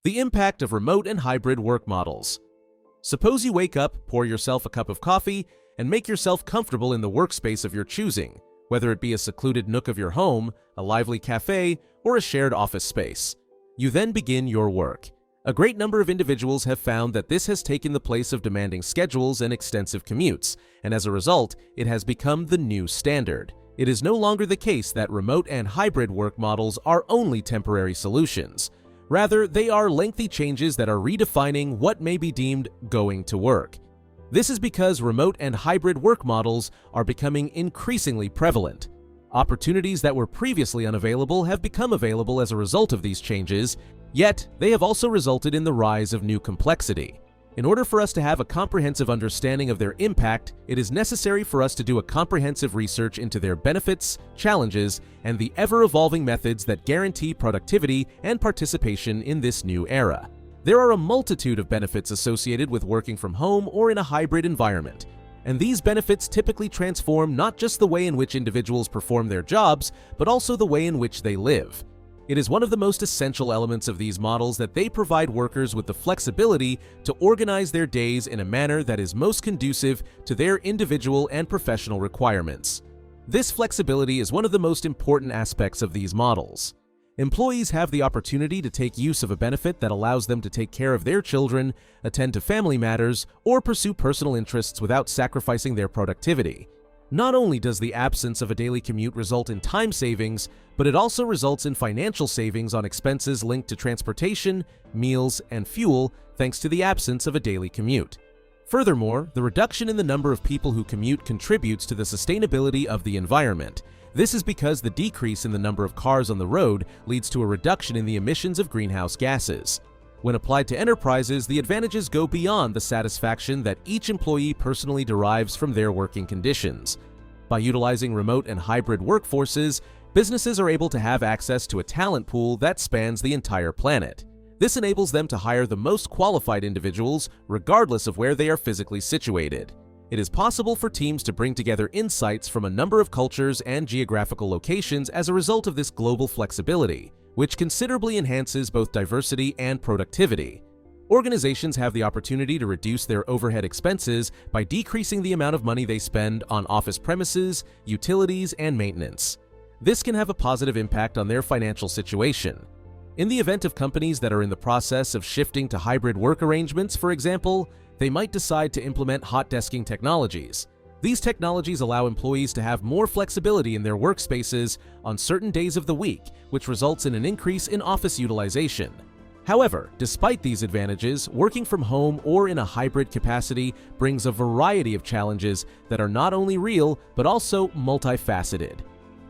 The impact of remote and hybrid work models. Suppose you wake up, pour yourself a cup of coffee, and make yourself comfortable in the workspace of your choosing, whether it be a secluded nook of your home, a lively cafe, or a shared office space. You then begin your work. A great number of individuals have found that this has taken the place of demanding schedules and extensive commutes, and as a result, it has become the new standard. It is no longer the case that remote and hybrid work models are only temporary solutions. Rather, they are lengthy changes that are redefining what may be deemed going to work. This is because remote and hybrid work models are becoming increasingly prevalent. Opportunities that were previously unavailable have become available as a result of these changes, yet they have also resulted in the rise of new complexity. In order for us to have a comprehensive understanding of their impact, it is necessary for us to do a comprehensive research into their benefits, challenges, and the ever-evolving methods that guarantee productivity and participation in this new era. There are a multitude of benefits associated with working from home or in a hybrid environment, and these benefits typically transform not just the way in which individuals perform their jobs, but also the way in which they live. It is one of the most essential elements of these models that they provide workers with the flexibility to organize their days in a manner that is most conducive to their individual and professional requirements. This flexibility is one of the most important aspects of these models. Employees have the opportunity to take use of a benefit that allows them to take care of their children, attend to family matters, or pursue personal interests without sacrificing their productivity. Not only does the absence of a daily commute result in time savings, but it also results in financial savings on expenses linked to transportation, meals, and fuel, thanks to the absence of a daily commute. Furthermore, the reduction in the number of people who commute contributes to the sustainability of the environment. This is because the decrease in the number of cars on the road leads to a reduction in the emissions of greenhouse gases. When applied to enterprises, the advantages go beyond the satisfaction that each employee personally derives from their working conditions. By utilizing remote and hybrid workforces, businesses are able to have access to a talent pool that spans the entire planet. This enables them to hire the most qualified individuals, regardless of where they are physically situated. It is possible for teams to bring together insights from a number of cultures and geographical locations as a result of this global flexibility, which considerably enhances both diversity and productivity. Organizations have the opportunity to reduce their overhead expenses by decreasing the amount of money they spend on office premises, utilities, and maintenance. This can have a positive impact on their financial situation. In the event of companies that are in the process of shifting to hybrid work arrangements, for example, they might decide to implement hot desking technologies. These technologies allow employees to have more flexibility in their workspaces on certain days of the week, which results in an increase in office utilization. However, despite these advantages, working from home or in a hybrid capacity brings a variety of challenges that are not only real, but also multifaceted.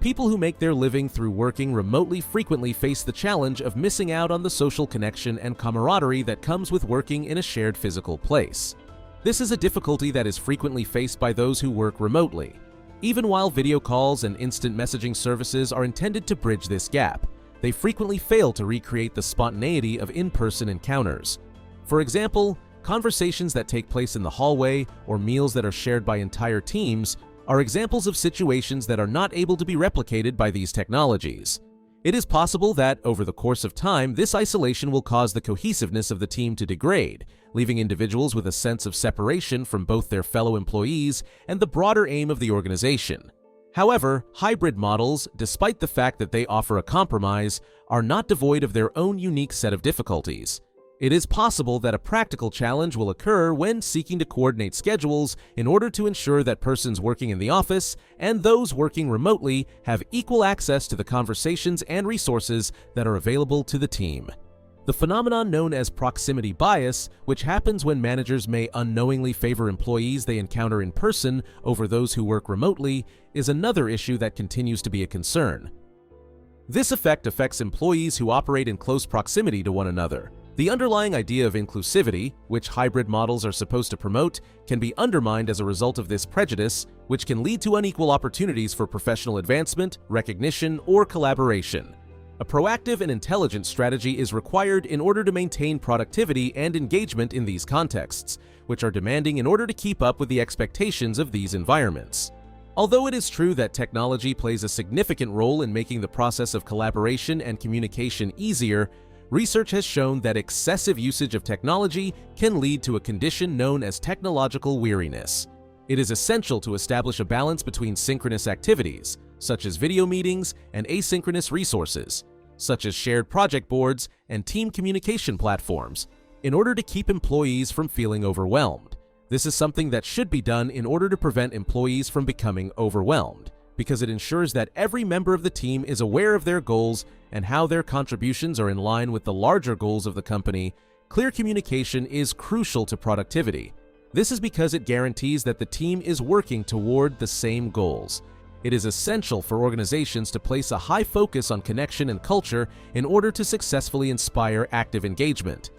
People who make their living through working remotely frequently face the challenge of missing out on the social connection and camaraderie that comes with working in a shared physical place. This is a difficulty that is frequently faced by those who work remotely. Even while video calls and instant messaging services are intended to bridge this gap, they frequently fail to recreate the spontaneity of in-person encounters. For example, conversations that take place in the hallway or meals that are shared by entire teams are examples of situations that are not able to be replicated by these technologies. It is possible that, over the course of time, this isolation will cause the cohesiveness of the team to degrade, leaving individuals with a sense of separation from both their fellow employees and the broader aim of the organization. However, hybrid models, despite the fact that they offer a compromise, are not devoid of their own unique set of difficulties. It is possible that a practical challenge will occur when seeking to coordinate schedules in order to ensure that persons working in the office and those working remotely have equal access to the conversations and resources that are available to the team. The phenomenon known as proximity bias, which happens when managers may unknowingly favor employees they encounter in person over those who work remotely, is another issue that continues to be a concern. This effect affects employees who operate in close proximity to one another. The underlying idea of inclusivity, which hybrid models are supposed to promote, can be undermined as a result of this prejudice, which can lead to unequal opportunities for professional advancement, recognition, or collaboration. A proactive and intelligent strategy is required in order to maintain productivity and engagement in these contexts, which are demanding in order to keep up with the expectations of these environments. Although it is true that technology plays a significant role in making the process of collaboration and communication easier, Research has shown that excessive usage of technology can lead to a condition known as technological weariness. It is essential to establish a balance between synchronous activities, such as video meetings, and asynchronous resources, such as shared project boards and team communication platforms, in order to keep employees from feeling overwhelmed. This is something that should be done in order to prevent employees from becoming overwhelmed, because it ensures that every member of the team is aware of their goals and how their contributions are in line with the larger goals of the company. Clear communication is crucial to productivity. This is because it guarantees that the team is working toward the same goals. It is essential for organizations to place a high focus on connection and culture in order to successfully inspire active engagement.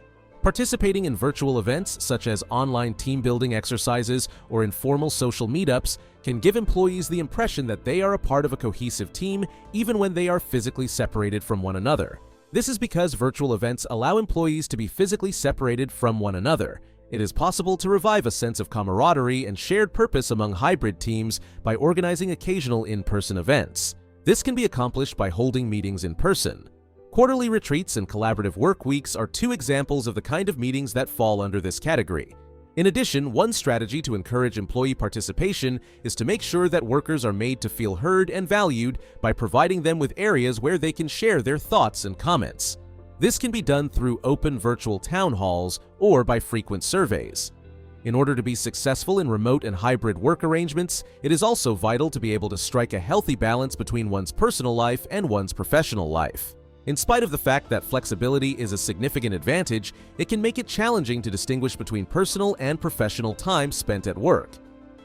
Participating in virtual events such as online team-building exercises or informal social meetups can give employees the impression that they are a part of a cohesive team even when they are physically separated from one another. This is because virtual events allow employees to be physically separated from one another. It is possible to revive a sense of camaraderie and shared purpose among hybrid teams by organizing occasional in-person events. This can be accomplished by holding meetings in person. Quarterly retreats and collaborative work weeks are two examples of the kind of meetings that fall under this category. In addition, one strategy to encourage employee participation is to make sure that workers are made to feel heard and valued by providing them with areas where they can share their thoughts and comments. This can be done through open virtual town halls or by frequent surveys. In order to be successful in remote and hybrid work arrangements, it is also vital to be able to strike a healthy balance between one's personal life and one's professional life. In spite of the fact that flexibility is a significant advantage, it can make it challenging to distinguish between personal and professional time spent at work.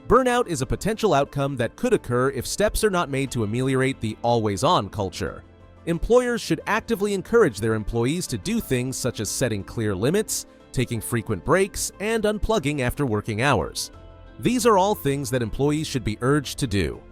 Burnout is a potential outcome that could occur if steps are not made to ameliorate the always-on culture. Employers should actively encourage their employees to do things such as setting clear limits, taking frequent breaks, and unplugging after working hours. These are all things that employees should be urged to do.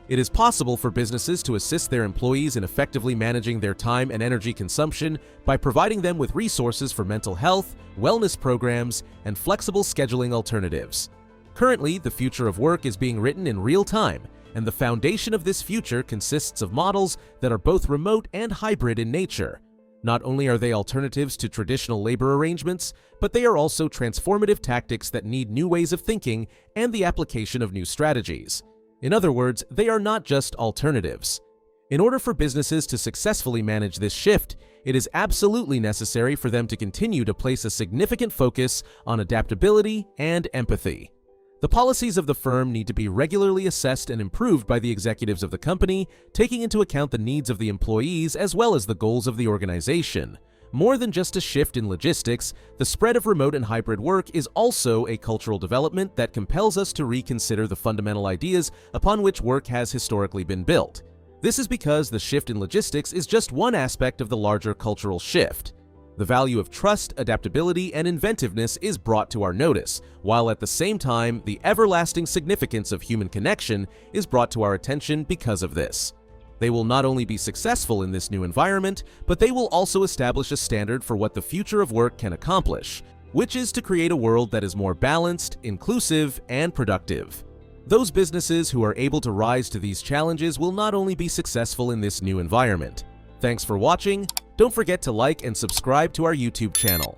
It is possible for businesses to assist their employees in effectively managing their time and energy consumption by providing them with resources for mental health, wellness programs, and flexible scheduling alternatives. Currently, the future of work is being written in real time, and the foundation of this future consists of models that are both remote and hybrid in nature. Not only are they alternatives to traditional labor arrangements, but they are also transformative tactics that need new ways of thinking and the application of new strategies. In other words, they are not just alternatives. In order for businesses to successfully manage this shift, it is absolutely necessary for them to continue to place a significant focus on adaptability and empathy. The policies of the firm need to be regularly assessed and improved by the executives of the company, taking into account the needs of the employees as well as the goals of the organization. More than just a shift in logistics, the spread of remote and hybrid work is also a cultural development that compels us to reconsider the fundamental ideas upon which work has historically been built. This is because the shift in logistics is just one aspect of the larger cultural shift. The value of trust, adaptability, and inventiveness is brought to our notice, while at the same time, the everlasting significance of human connection is brought to our attention because of this. They will not only be successful in this new environment, but they will also establish a standard for what the future of work can accomplish, which is to create a world that is more balanced, inclusive, and productive. Those businesses who are able to rise to these challenges will not only be successful in this new environment. Thanks for watching. Don't forget to like and subscribe to our YouTube channel.